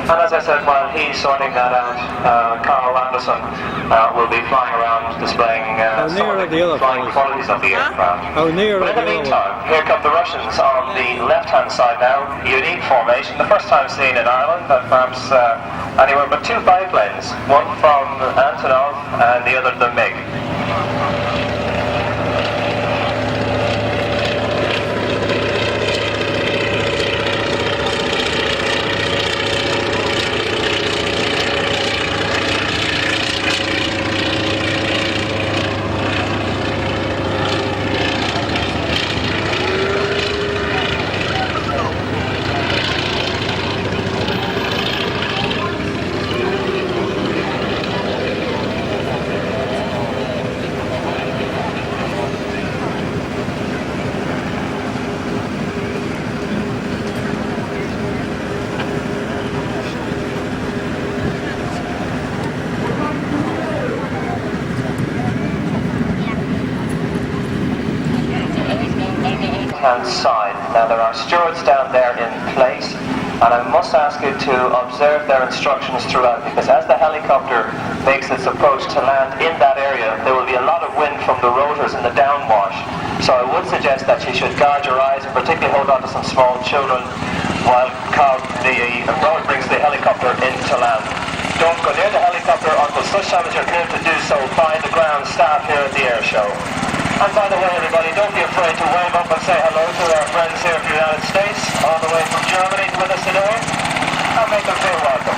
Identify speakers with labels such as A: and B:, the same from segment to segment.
A: And as I said, while he's sorting that out, Carl Anderson will be flying around displaying flying qualities of the aircraft.
B: But
A: in the meantime, here come the Russians on the left-hand side now. Unique formation, the first time seen in Ireland, and perhaps anywhere but two biplanes, one from Antonov and the other the MiG. Side. Now there are stewards down there in place, and I must ask you to observe their instructions throughout, because as the helicopter makes its approach to land in that area, there will be a lot of wind from the rotors in the downwash. So I would suggest that you should guard your eyes and particularly hold on to some small children while the road brings the helicopter into land. Don't go near the helicopter until such time as you're cleared to do so by the ground staff here at the air show. And by the way, everybody, don't be afraid to wave up and say hello to our friends here from the United States, all the way from Germany with us today, and make them feel welcome.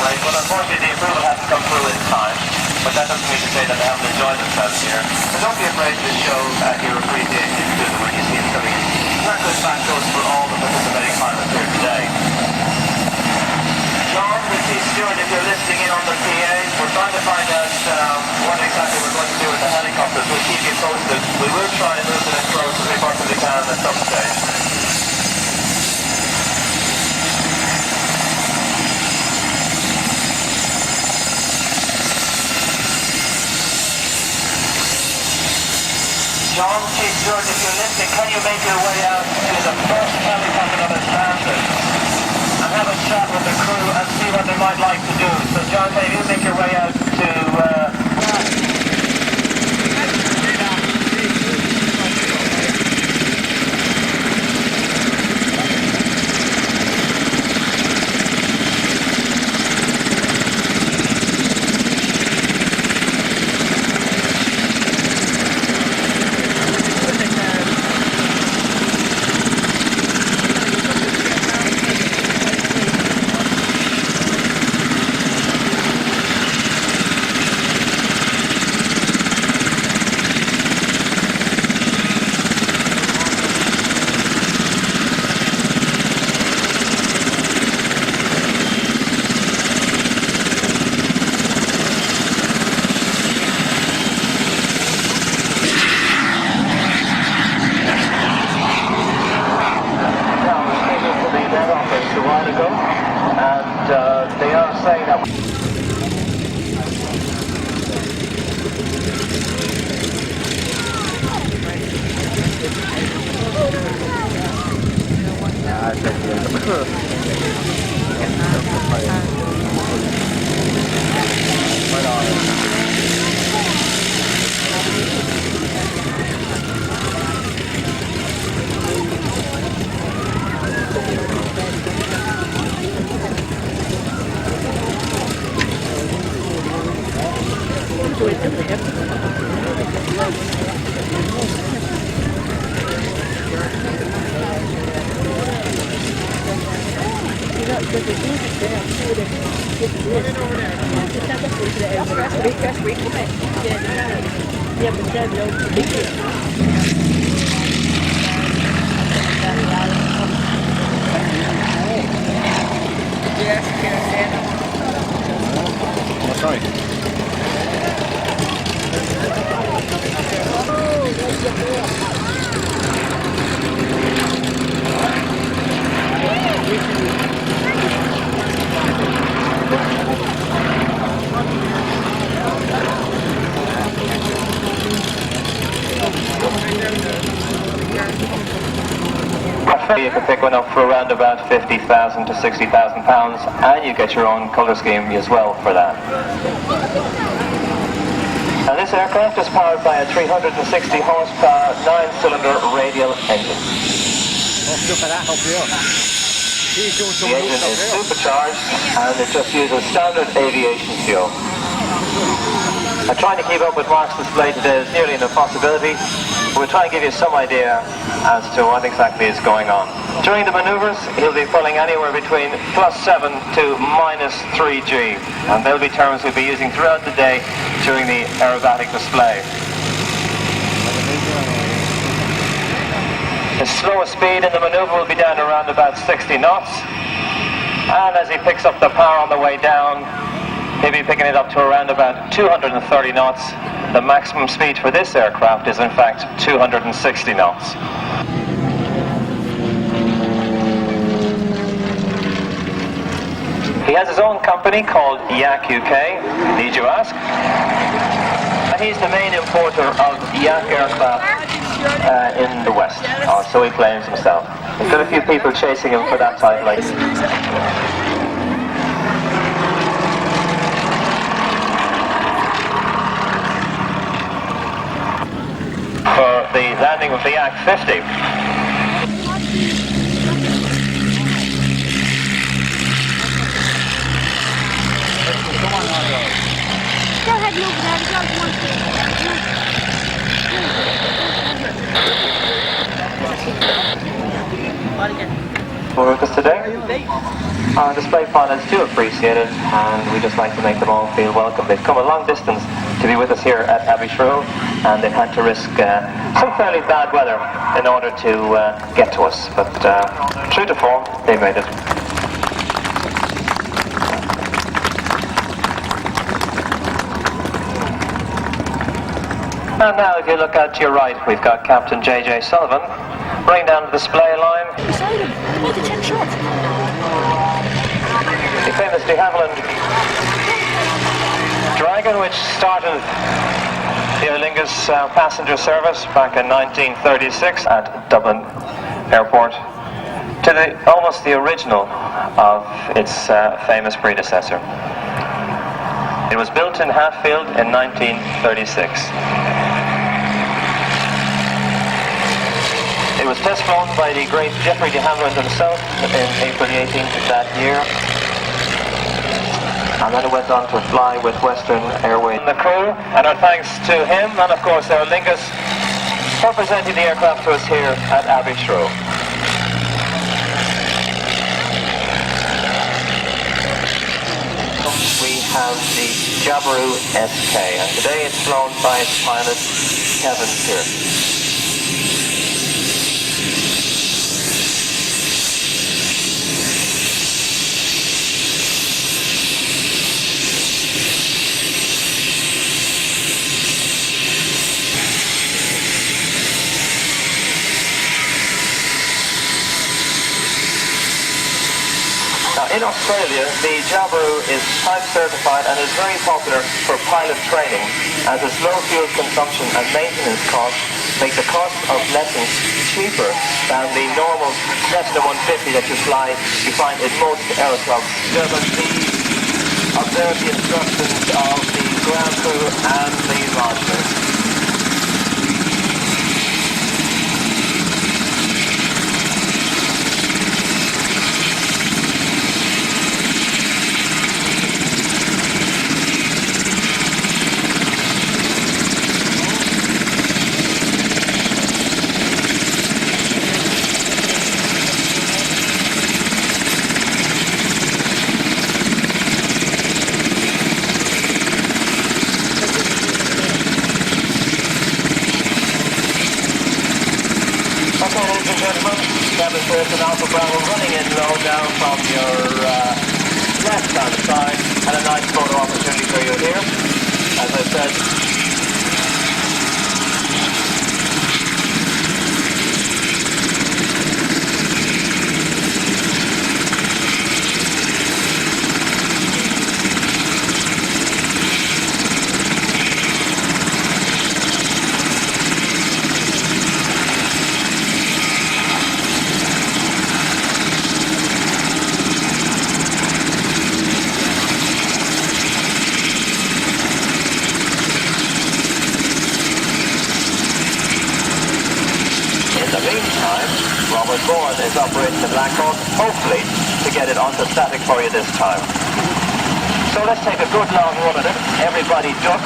A: But unfortunately the approval hasn't come through in time, but that doesn't mean to say that they haven't enjoyed themselves here. So don't be afraid to show your appreciation to them when you see them coming in. That goes back goes for all the participating pilots here today. John, the chief steward, if you're listening in on the PA, we're trying to find out what exactly we're going to do with the helicopters. We'll keep you posted. We will try and move them as close as we possibly can at some stage. John, Chief Steward, if you're listening, can you make your way out to the first helicopter that has landed and have a chat with the crew and see what they might like to do? So John, can you make your way out to
B: Oh, sorry.
A: You can pick one up for around about 50,000 to 60,000 pounds, and you get your own colour scheme as well for that. Now this aircraft is powered by a 360 horsepower 9-cylinder radial engine. The engine is supercharged and it just uses standard aviation fuel. Trying to keep up with Mark's display today is nearly an impossibility. We'll try and give you some idea as to what exactly is going on. During the manoeuvres, he'll be pulling anywhere between +7 to -3G, and they'll be terms we'll be using throughout the day during the aerobatic display. His slowest speed in the manoeuvre will be down around about 60 knots, and as he picks up the power on the way down, he'll be picking it up to around about 230 knots. The maximum speed for this aircraft is in fact 260 knots. He has his own company called IAC UK, need you ask? And he's the main importer of IAC aircraft in the West, so he claims himself. He's got a few people chasing him for that title. For the landing of the IAC 50.
C: Go ahead, Luke.
A: For with us today. Our display pilots do appreciate it, and we just like to make them all feel welcome. They've come a long distance to be with us here at Abbeyshrule, and they've had to risk some fairly bad weather in order to get to us. But true to form, they made it. And now if you look out to your right, we've got Captain J.J. Sullivan. Bring down the display line.
C: Beside him. I need to check shots.
A: The famous de Havilland Dragon, which started the Aer Lingus passenger service back in 1936 at Dublin Airport, to almost the original of its famous predecessor. It was built in Hatfield in 1936. It was test flown by the great Geoffrey de Havilland himself in April the 18th of that year. And then it went on to fly with Western Airways. And the crew, and our thanks to him, and of course Aer Lingus, for presenting the aircraft to us here at Abbeyshrule. We have the Jabiru SK, and today it's flown by its pilot, Kevin Pearce. In Australia, the Jabiru is type certified and is very popular for pilot training, as its low fuel consumption and maintenance costs make the cost of lessons cheaper than the normal Cessna 150 that you find in most aeroclubs. Observe the instructions of the ground crew and the launchers. gentlemen, demonstration Alpha Bravo running in low down from your left-hand side, and a nice photo opportunity for you here. As I said, Bourne is operating the Blackhawk, hopefully to get it onto static for you this time. So let's take a good long run at it. Everybody duck.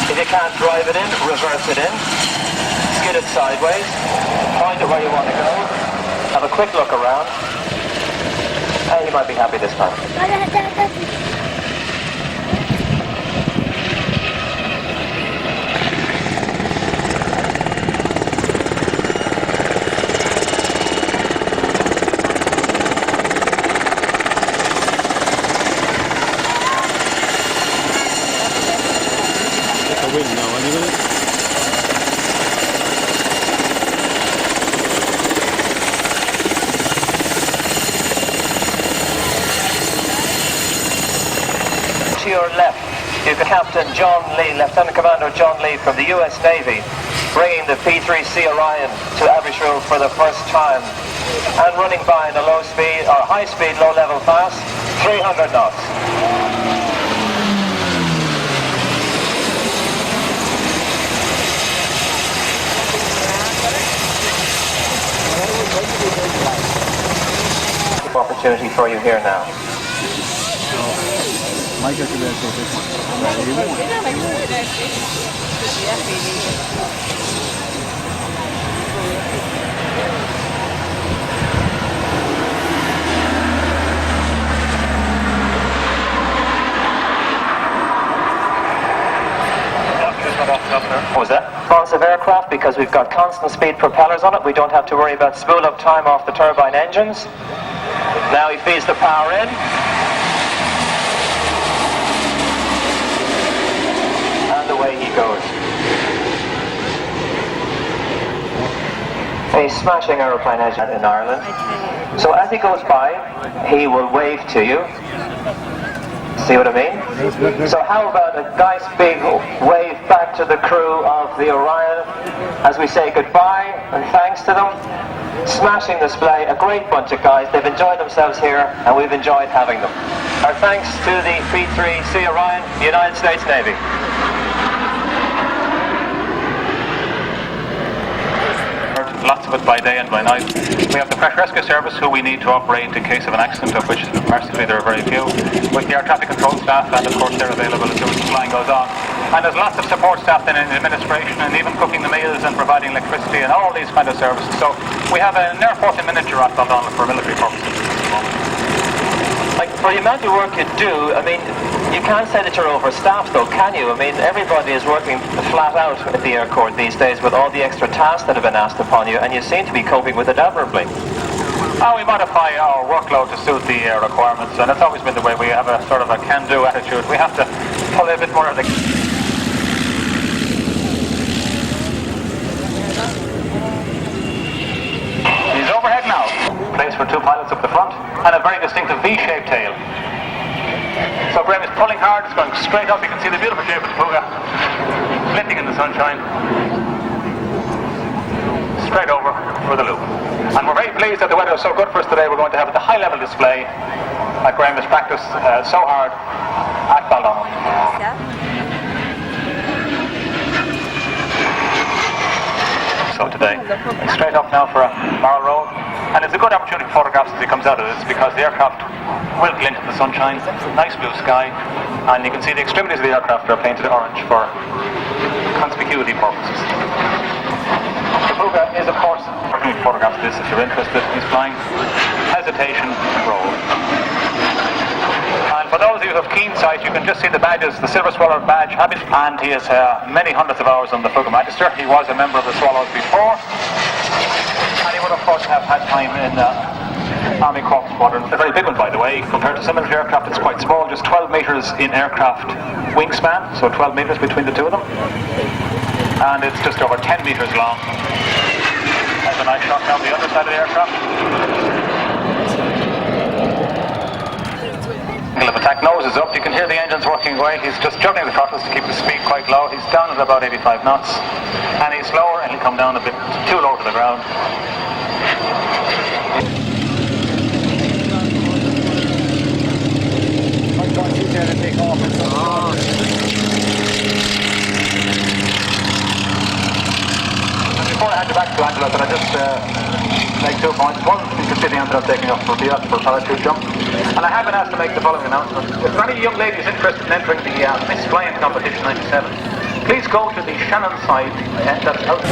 A: If you can't drive it in, reverse it in. Skid it sideways. Point it where you want to go. Have a quick look around. And you might be happy this time. To your left, you can Captain John Lee, Lieutenant Commander John Lee from the US Navy, bringing the P-3 Orion to Abbeyshrule for the first time, and running by in a low speed, or high speed, low level fast, 300 knots. Opportunity for you here now. What was that? Responsive aircraft, because we've got constant speed propellers on it. We don't have to worry about spool up time off the turbine engines. Now he feeds the power in. And away he goes. A smashing aeroplane engine in Ireland. So as he goes by, he will wave to you. See what I mean? So how about a nice big wave back to the crew of the Orion as we say goodbye and thanks to them. Smashing display, a great bunch of guys. They've enjoyed themselves here and we've enjoyed having them. Our thanks to the P-3 Orion, United States Navy.
B: Lots of it by day and by night. We have the Crash Rescue Service, who we need to operate in case of an accident, of which mercifully there are very few. With the air traffic control staff, and of course they're available as soon as the flying goes on. And there's lots of support staff then in administration, and even cooking the meals and providing electricity and all these kind of services. So we have an airport in miniature at Dundonald for military purposes at the moment.
A: Like, for the amount of work you do, I mean, you can't say that you're overstaffed though, can you? I mean, everybody is working flat out at the Air Corps these days with all the extra tasks that have been asked upon you, and you seem to be coping with it admirably.
B: We modify our workload to suit the requirements, and that's always been the way. We have a sort of a can-do attitude. We have to pull a bit more of the... He's overhead now. Place for two pilots up the front, and a very distinctive V-shaped tail. So Graham is pulling hard, it's going straight up. You can see the beautiful shape of the Fouga, glinting in the sunshine. Straight over for the loop. And we're very pleased that the weather is so good for us today. We're going to have the high-level display that Graham has practiced so hard at Baldon.
C: Yeah.
B: So today, straight up now for a barrel roll. And it's a good opportunity for photographs as he comes out of this, because the aircraft will glint in the sunshine, nice blue sky, and you can see the extremities of the aircraft are painted orange for conspicuity purposes. The Fouga is, of course, photographs this if you're interested. He's flying hesitation roll. And for those of you view of keen sight, you can just see the badges, the Silver Swallow badge, and he has many hundreds of hours on the Fouga Magister. He was a member of the Swallows before, and he would of course have had time in Army Corps Squadron. A very big one, by the way. Compared to some military aircraft, it's quite small, just 12 metres in aircraft wingspan, so 12 metres between the two of them. And it's just over 10 metres long. That's a nice shot down the other side of the aircraft. Angle of attack nose is up. You can hear the engines working away. He's just juggling the throttles to keep the speed quite low. He's down at about 85 knots. And he's slower and he'll come down a bit too low to the ground. And before I hand you back to Angela, can I just make 2 points? One, you can see the Antonov taking off for BAC for parachute jump. And I have been asked to make the following announcement. If there are any young ladies interested in entering the Miss Flying Competition 97, please go to the Shannon side, that's out.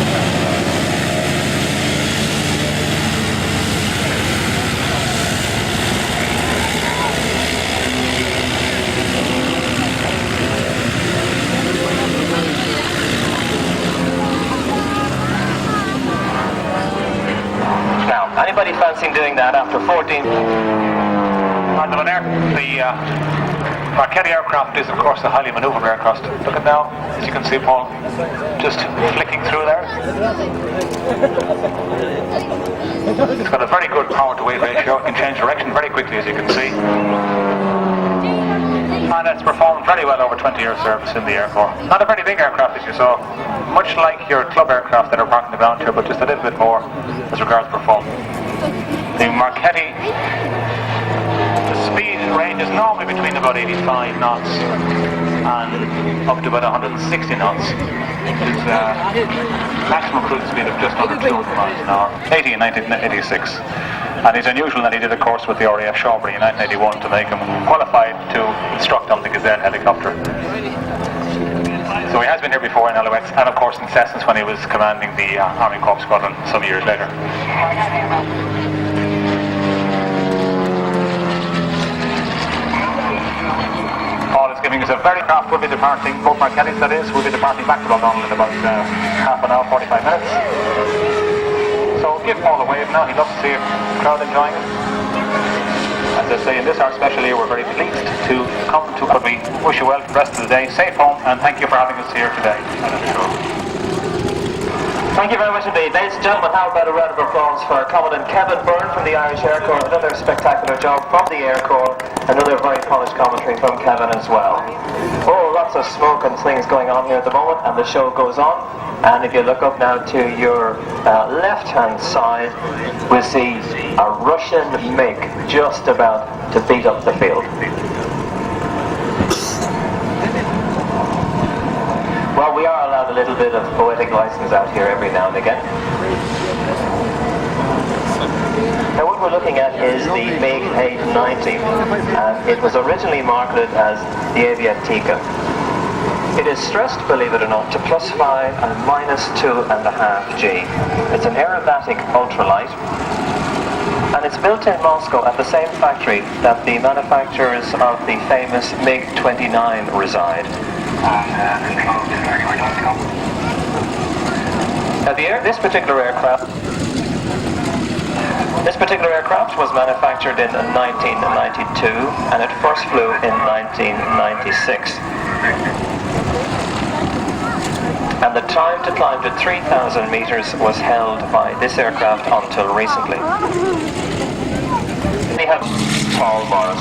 A: Anybody fancying doing that after 14?
B: The Marchetti aircraft is, of course, a highly manoeuvrable aircraft. Look at now, as you can see, Paul, just flicking through there. It's got a very good power-to-weight ratio. It can change direction very quickly, as you can see. And it's performed very well over 20 years service in the Air Corps. Not a very big aircraft, as you saw. Much like your club aircraft that are parked in the ground here, but just a little bit more as regards performance. The Marchetti, the speed range is normally between about 85 knots and up to about 160 knots. It's maximum cruise speed of just under 200 miles an hour. 80 in 1986. And it's unusual that he did a course with the RAF Shawbury in 1981 to make him qualified to instruct on the Gazelle helicopter. So he has been here before in Alouettes, and of course in Cessnas when he was commanding the Army Corps Squadron some years later. Paul is giving us a very craft. Will be departing, both Marchettis that is, will be departing back to London in about half an hour, 45 minutes. So give Paul a wave now. He'd love to see a crowd enjoying it. As I say, in this our special year, we're very pleased to come to what we wish you well for the rest of the day. Safe home, and thank you for having us here today.
A: Thank you very much indeed. Ladies and gentlemen, how about a round of applause for Commandant Kevin Byrne from the Irish Air Corps. Another spectacular job from the Air Corps. Another very polished commentary from Kevin as well. Oh, lots of smoke and things going on here at the moment, and the show goes on. And if you look up now to your left-hand side, we'll see a Russian MiG just about to beat up the field. Well, we are allowed a little bit of poetic license out here every now and again. Now what we're looking at is the MiG 890, and it was originally marketed as the Aviatika. It is stressed, believe it or not, to +5 and -2.5 G. It's an aerobatic ultralight, and it's built in Moscow at the same factory that the manufacturers of the famous MiG-29 reside. Now this particular aircraft was manufactured in 1992, and it first flew in 1996. And the time to climb to 3,000 meters was held by this aircraft until recently. We have Paul Morris.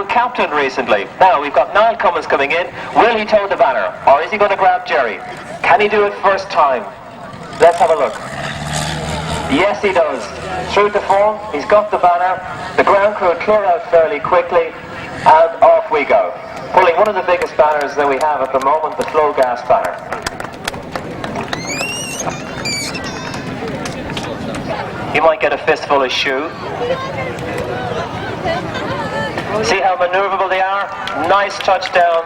A: Captain recently. Now we've got Niall Cummins coming in. Will he tow the banner, or is he going to grab Jerry? Can he do it first time? Let's have a look. Yes, he does. True to form, he's got the banner. The ground crew clear out fairly quickly, and off we go. Pulling one of the biggest banners that we have at the moment, the flow gas banner. You might get a fistful of shoe. See how maneuverable they are? Nice touchdown.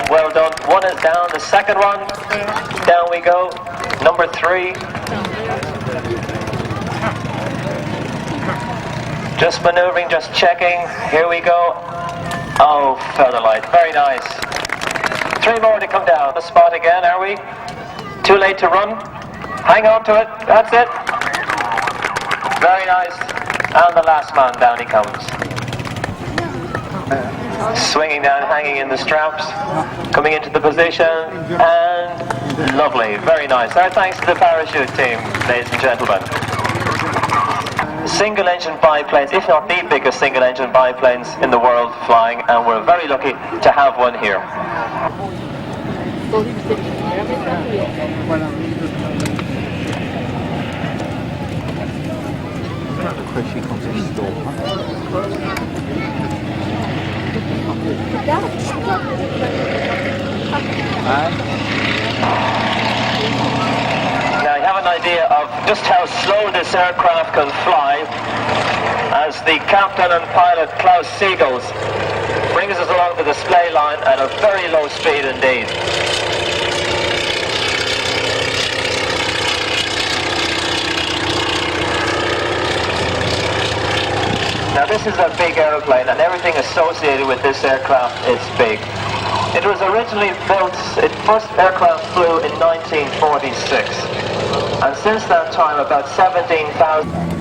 A: Well done. One is down. The second one, down we go. Number 3. Just maneuvering, just checking. Here we go. Oh, feather light. Very nice. 3 more to come down. The spot again, are we? Too late to run? Hang on to it. That's it. Very nice. And the last man, down he comes. Swinging down, hanging in the straps. Coming into the position. And lovely. Very nice. Our thanks to the parachute team, ladies and gentlemen. Single engine biplanes, if not the biggest single engine biplanes in the world flying, and we're very lucky to have one here. Now you have an idea of just how slow this aircraft can fly as the captain and pilot Klaus Siegels brings us along the display line at a very low speed indeed. Now this is a big airplane, and everything associated with this aircraft is big. It was originally built, its first aircraft flew in 1946, and since that time about 17,000...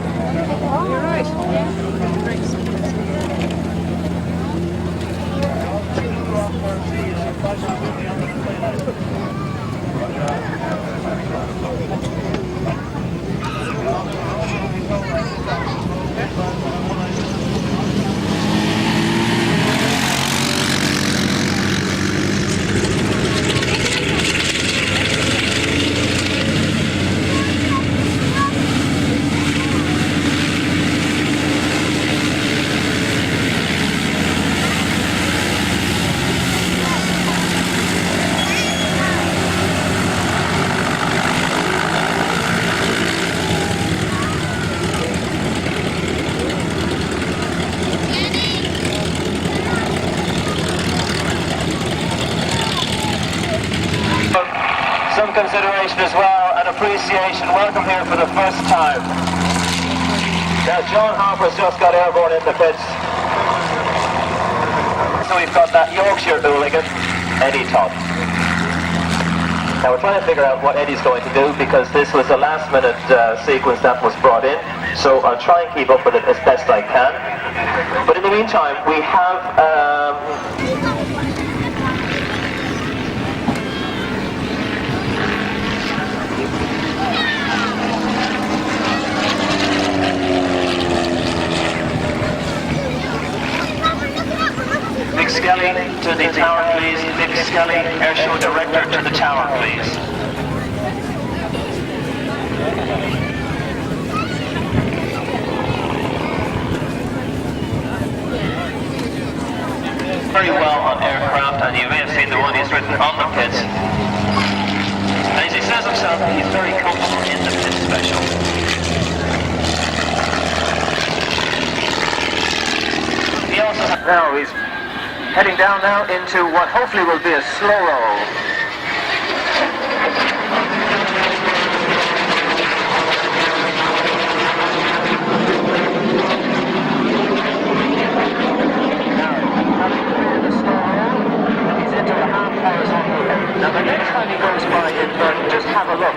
A: Some consideration as well and appreciation. Welcome here for the first time. Now John Harper's just got airborne in the pits. So we've got that Yorkshire hooligan, Eddie Todd. Now we're trying to figure out what Eddie's going to do because this was a last minute sequence that was brought in. So I'll try and keep up with it as best I can. But in the meantime, we have... Big Skelly to the tower, please. Big Skelly, air show director to the tower, please. Very well on aircraft, and you may have seen the one he's written on the pits. And as he says himself, he's very comfortable in the pit special. He also has... Now he's heading down now into what hopefully will be a slow roll. He's into a half horizontal. Now the next time he goes by it, just have a look.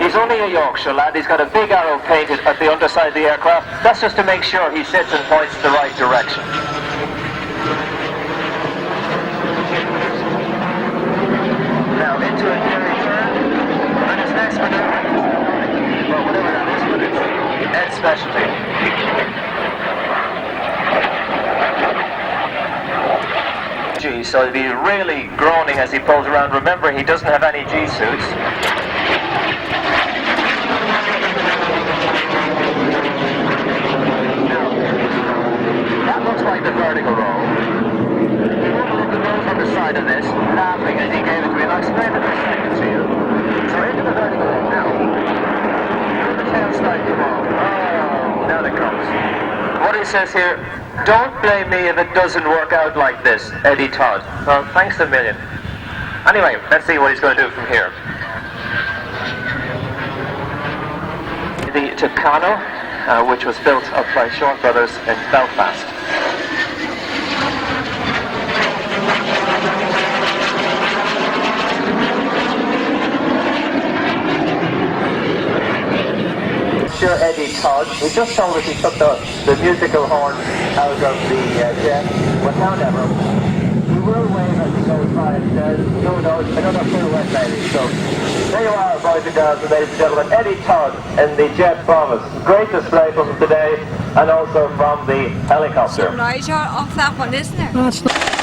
A: He's only a Yorkshire lad. He's got a big arrow painted at the underside of the aircraft. That's just to make sure he sits and points the right direction. Now into a carry turn, and his next maneuver, well, whatever that is, but it's Ed's specialty. G, so he'll be really groaning as he pulls around. Remember, he doesn't have any G suits. That looks like the vertical roll. On the side of this, laughing as he gave it to me, and I'll explain it in a second to you. So into the vertical roll now. Through the tail slide come on. Oh, now it comes. What he says here, don't blame me if it doesn't work out like this, Eddie Todd. Well, thanks a million. Anyway, let's see what he's going to do from here. the Tucano, which was built up by Shaw Brothers in Belfast. Sure, Eddie Todd, he just told us he took the musical horn out of the jet. Well, however, we will wave as he goes by and says, another pirouette, ladies. So, there you are, boys and girls, and ladies and gentlemen, Eddie Todd in the Jet Provost. Great display from him today, and also from the helicopter.
C: Some noise off that one, isn't there?
D: No, it's not.